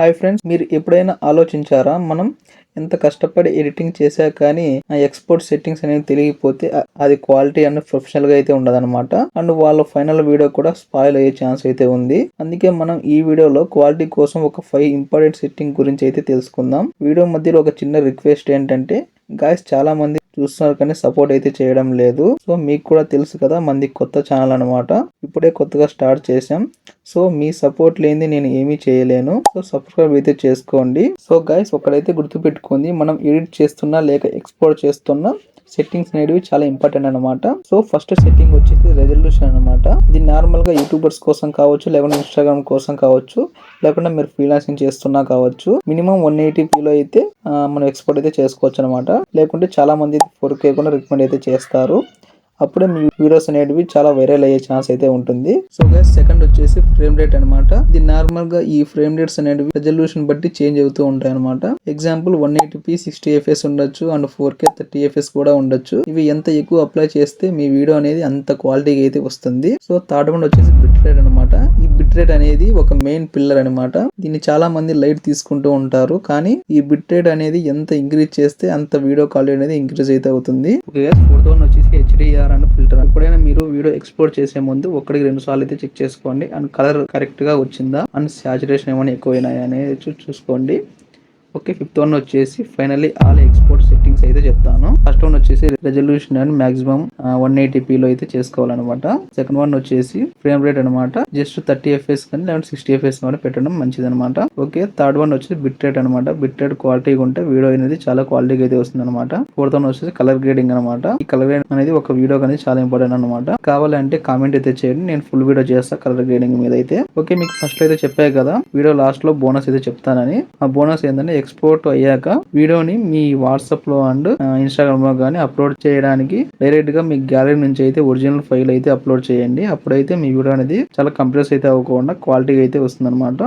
Hi friends, మీరు ఎప్పుడైనా ఆలోచించారా? మనం ఎంత కష్టపడి ఎడిటింగ్ చేశా కానీ ఆ ఎక్స్పోర్ట్ సెట్టింగ్స్ అనేవి తెలియకపోతే అది క్వాలిటీ అండ్ ప్రొఫెషనల్ గా అయితే ఉండదన్నమాట. అండ్ వాళ్ళ ఫైనల్ వీడియో కూడా స్పాయిల్ అయ్యే ఛాన్స్ అయితే ఉంది. అందుకే మనం ఈ వీడియోలో క్వాలిటీ కోసం ఒక 5 ఇంపార్టెంట్ సెట్టింగ్ గురించి అయితే తెలుసుకుందాం. వీడియో మధ్యలో ఒక చిన్న రిక్వెస్ట్ ఏంటంటే, గాయ్స్ చాలా మంది చూస్తున్నారు కానీ సపోర్ట్ అయితే చేయడం లేదు. సో మీకు కూడా తెలుసు కదా, మంది కొత్త ఛానల్ అనమాట. ఇప్పుడే కొత్తగా స్టార్ట్ చేసాం. సో మీ సపోర్ట్ లేనిది నేను ఏమీ చేయలేను. సో సబ్స్క్రైబ్ అయితే చేసుకోండి. సో గైస్, ఒకడైతే గుర్తుపెట్టుకోండి, మనం ఎడిట్ చేస్తున్నా లేక ఎక్స్పోర్ట్ చేస్తున్నా సెట్టింగ్స్ అనేవి చాలా ఇంపార్టెంట్ అనమాట. సో ఫస్ట్ సెట్టింగ్ వచ్చేసి రెజల్యూషన్ అనమాట. ఇది నార్మల్ గా యూట్యూబర్స్ కోసం కావచ్చు, లేకుంటే ఇన్స్టాగ్రామ్ కోసం కావచ్చు, లేకుంటే మీరు ఫ్రీలాన్సింగ్ చేస్తున్నా కావచ్చు. మినిమం 180p లో అయితే మనం ఎక్స్పోర్ట్ అయితే చేసుకోవచ్చు అనమాట. లేకుంటే చాలా మంది 4K కూడా రికమెండ్ అయితే చేస్తారు. అప్పుడే మీ వీడియోస్ అనేటివి చాలా వైరల్ అయ్యే ఛాన్స్ అయితే ఉంటుంది. సో గైస్, సెకండ్ వచ్చేసి ఫ్రేమ్ రేట్ అనమాట. ఇది నార్మల్ గా ఈ ఫ్రేమ్ రేట్స్ అనేటివి రెజల్యూషన్ బట్టి చేంజ్ అవుతూ ఉంటాయి అనమాట. ఎగ్జాంపుల్ 180p 60fps ఉండొచ్చు, అండ్ 4K 30fps కూడా ఉండొచ్చు. ఇవి ఎంత ఎక్కువ అప్లై చేస్తే మీ వీడియో అనేది అంత క్వాలిటీగా అయితే వస్తుంది. సో థర్డ్ వన్ వచ్చేసి బిట్ రేట్ అనమాట. ఈ బిట్ రేట్ అనేది ఒక మెయిన్ పిల్లర్ అనమాట. దీన్ని చాలా మంది లైట్ తీసుకుంటూ ఉంటారు, కానీ ఈ బిట్ రేట్ అనేది ఎంత ఇంక్రీజ్ చేస్తే అంత వీడియో క్వాలిటీ అనేది ఇంక్రీజ్ అయితే అవుతుంది. ఫోర్త్ వన్ వచ్చేసి HDR అండ్ ఫిల్టర్. ఎప్పుడైనా మీరు వీడియో ఎక్స్పోర్ట్ చేసే ముందు 1-2 సార్లు అయితే చెక్ చేసుకోండి. అండ్ కలర్ కరెక్ట్ గా వచ్చిందా, అండ్ సాచురేషన్ ఏమైనా ఎక్కువైనాయా అనేది చూసుకోండి. ఓకే, ఫిఫ్త్ వన్ వచ్చేసి ఫైనల్లీ ఆల్ ఎక్స్పోర్ట్ సెట్టింగ్స్ అయితే చెప్తాను. ఫస్ట్ వన్ వచ్చేసి రెజల్యూషన్ అండ్ మాక్సిమం 180p లో అయితే చేసుకోవాలన్నమాట. సెకండ్ వన్ వచ్చేసి ఫ్రేమ్ రేట్ అనమాట. జస్ట్ 30fps కానీ లేదంటే 60fps కానీ పెట్టడం మంచిది అనమాట. ఓకే, థర్డ్ వన్ వచ్చేసి బిట్ రేట్ అనమాట. బిట్ రేట్ క్వాలిటీగా ఉంటే వీడియో అనేది చాలా క్వాలిటీగా అయితే వస్తుంది అనమాట. ఫోర్త్ వన్ వచ్చేసి కలర్ గ్రేడింగ్ అనమాట. ఈ కలర్ గ్రేడింగ్ అనేది ఒక వీడియో అనేది చాలా ఇంపార్టెంట్ అనమాట. కావాలంటే కామెంట్ అయితే చేయండి, నేను ఫుల్ వీడియో చేస్తా కలర్ గ్రేడింగ్ మీద అయితే. ఓకే, మీకు ఫస్ట్ అయితే చెప్పాయి కదా, వీడియో లాస్ట్ లో బోనస్ అయితే చెప్తానని. ఆ బోనస్ ఏంటంటే, ఎక్స్పోర్ట్ అయ్యాక వీడియోని మీ వాట్సాప్ లో అండ్ ఇన్స్టాగ్రామ్ లో కానీ అప్లోడ్ చేయడానికి డైరెక్ట్ గా మీ గ్యాలరీ నుంచి అయితే ఒరిజినల్ ఫైల్ అయితే అప్లోడ్ చేయండి. అప్పుడైతే మీ వీడియో అనేది చాలా కంప్రెస్ అయితే అవ్వకుండా క్వాలిటీగా అయితే వస్తుంది అనమాట.